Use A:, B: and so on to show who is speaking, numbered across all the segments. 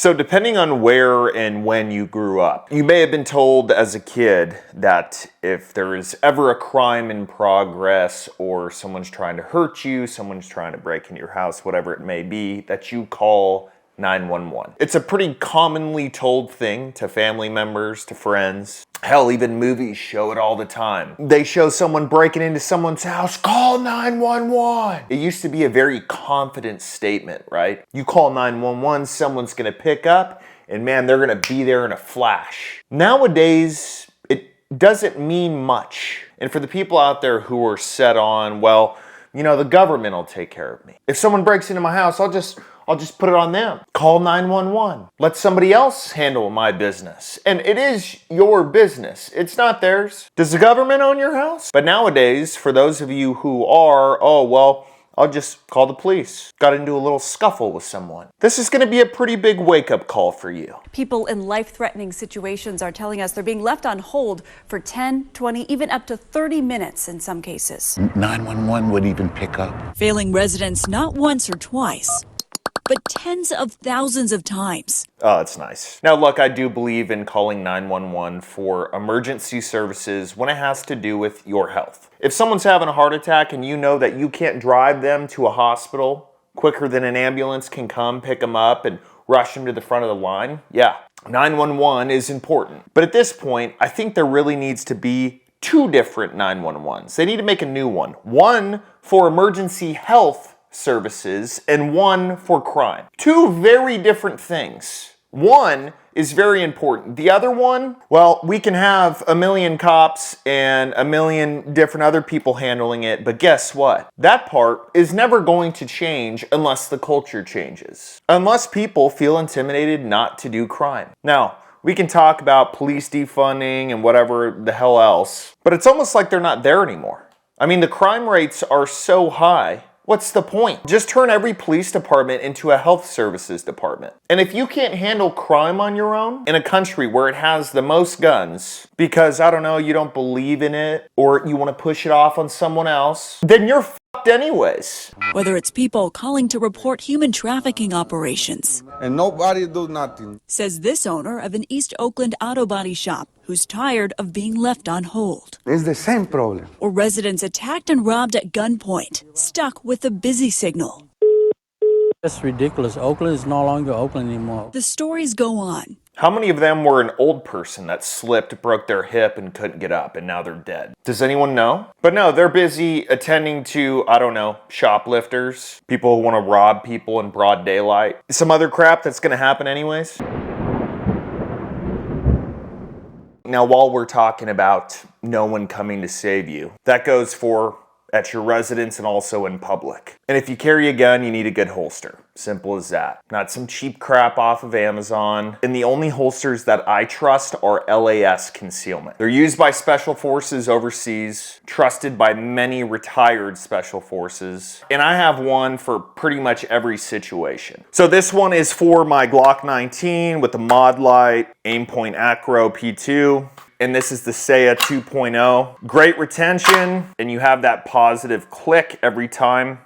A: So depending on where and when you grew up, you may have been told as a kid that if there is ever a crime in progress or someone's trying to hurt you, someone's trying to break into your house, whatever it may be, that you call 911. It's a pretty commonly told thing to family members, to friends. Hell, even movies show it all the time. They show someone breaking into someone's house, call 911. It used to be a very confident statement, right? You call 911, someone's gonna pick up, and man, they're gonna be there in a flash. Nowadays, it doesn't mean much. And for the people out there who are set on, well, you know, the government will take care of me. If someone breaks into my house, I'll just put it on them. Call 911. Let somebody else handle my business. And it is your business. It's not theirs. Does the government own your house? But nowadays, for those of you who are, oh, well, I'll just call the police. Got into a little scuffle with someone. This is gonna be a pretty big wake-up call for you.
B: People in life-threatening situations are telling us they're being left on hold for 10, 20, even up to 30 minutes in some cases.
C: 911 would even pick up.
D: Failing residents not once or twice, but tens of thousands of times.
A: Oh, it's nice. Now, look, I do believe in calling 911 for emergency services when it has to do with your health. If someone's having a heart attack and you know that you can't drive them to a hospital quicker than an ambulance can come pick them up and rush them to the front of the line, yeah, 911 is important. But at this point, I think there really needs to be two different 911s. They need to make a new one. One for emergency health services and one for crime. Two very different things. One is very important. The other one, well, we can have a million cops and a million different other people handling it, but guess what? That part is never going to change unless the culture changes. Unless people feel intimidated not to do crime. Now, we can talk about police defunding and whatever the hell else, but it's almost like they're not there anymore. I mean, the crime rates are so high. What's the point? Just turn every police department into a health services department. And if you can't handle crime on your own in a country where it has the most guns because, I don't know, you don't believe in it or you want to push it off on someone else, then you're fucked anyways.
D: Whether it's people calling to report human trafficking operations.
E: And nobody do nothing.
D: Says this owner of an East Oakland auto body shop who's tired of being left on hold.
E: It's the same problem.
D: Or residents attacked and robbed at gunpoint, stuck with a busy signal.
F: That's ridiculous. Oakland is no longer Oakland anymore.
D: The stories go on.
A: How many of them were an old person that slipped, broke their hip, and couldn't get up, and now they're dead? Does anyone know? But no, they're busy attending to, I don't know, shoplifters, people who want to rob people in broad daylight, some other crap that's going to happen anyways. Now, while we're talking about no one coming to save you, that goes for at your residence and also in public. And if you carry a gun, you need a good holster. Simple as that. Not some cheap crap off of Amazon. And the only holsters that I trust are LAS concealment. They're used by special forces overseas, trusted by many retired special forces. And I have one for pretty much every situation. So this one is for my Glock 19 with the mod light, aim point acro P2. And this is the Saya 2.0. Great retention, and you have that positive click every time.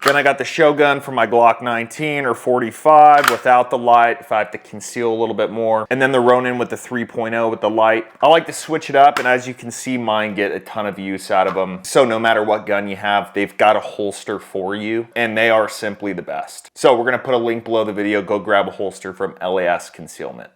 A: Then I got the Shogun for my Glock 19 or 45 without the light if I have to conceal a little bit more. And then the Ronin with the 3.0 with the light. I like to switch it up, and as you can see, mine get a ton of use out of them. So no matter what gun you have, they've got a holster for you, and they are simply the best. So we're gonna put a link below the video. Go grab a holster from LAS Concealment.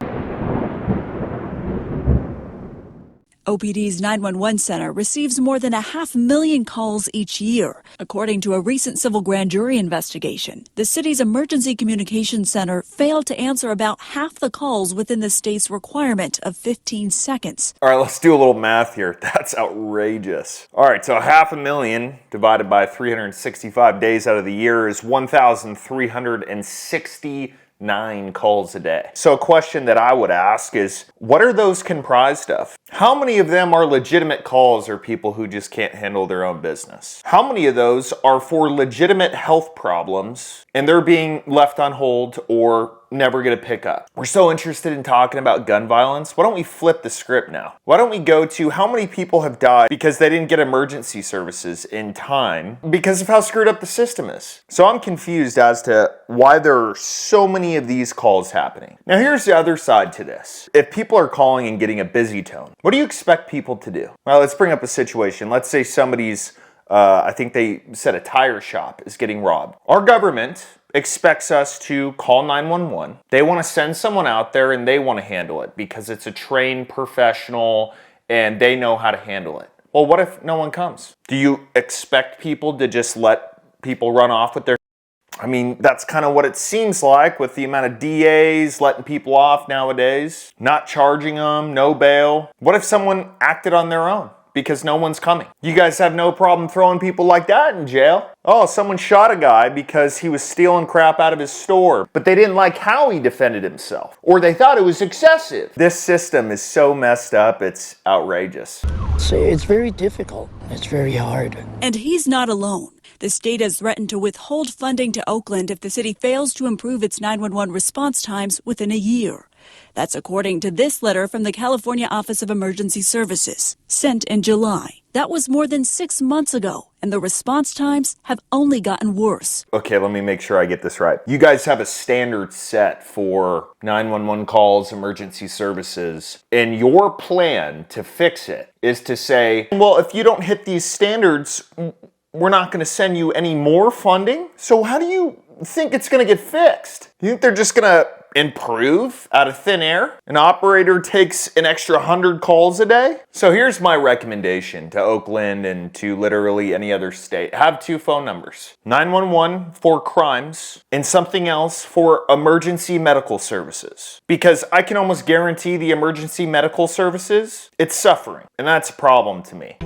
D: OPD's 911 center receives more than 500,000 calls each year. According to a recent civil grand jury investigation, the city's emergency communications center failed to answer about half the calls within the state's requirement of 15 seconds.
A: All right, let's do a little math here. That's outrageous. All right, so 500,000 divided by 365 days out of the year is 1,369 calls a day. So a question that I would ask is, what are those comprised of? How many of them are legitimate calls or people who just can't handle their own business? How many of those are for legitimate health problems and they're being left on hold or never going to pick up. We're so interested in talking about gun violence. Why don't we flip the script now? Why don't we go to how many people have died because they didn't get emergency services in time because of how screwed up the system is? So I'm confused as to why there are so many of these calls happening. Now here's the other side to this. If people are calling and getting a busy tone, what do you expect people to do? Well, let's bring up a situation. Let's say somebody's I think they said a tire shop is getting robbed. Our government expects us to call 911. They want to send someone out there and they want to handle it because it's a trained professional and they know how to handle it. Well, what if no one comes? Do you expect people to just let people run off with their... I mean, that's kind of what it seems like with the amount of DAs letting people off nowadays, not charging them, no bail. What if someone acted on their own? Because no one's coming. You guys have no problem throwing people like that in jail. Oh, someone shot a guy because he was stealing crap out of his store, but they didn't like how he defended himself, or they thought it was excessive. This system is so messed up, it's outrageous.
G: So it's very difficult. It's very hard.
D: And he's not alone. The state has threatened to withhold funding to Oakland if the city fails to improve its 911 response times within a year. That's according to this letter from the California Office of Emergency Services, sent in July. That was more than 6 months ago, and the response times have only gotten worse.
A: Okay, let me make sure I get this right. You guys have a standard set for 911 calls, emergency services, and your plan to fix it is to say, well, if you don't hit these standards, we're not going to send you any more funding. So how do you think it's going to get fixed? You think they're just going to improve out of thin air? An operator takes an extra 100 calls a day? So here's my recommendation to Oakland and to literally any other state. Have 2 phone numbers. 911 for crimes and something else for emergency medical services. Because I can almost guarantee the emergency medical services, it's suffering. And that's a problem to me.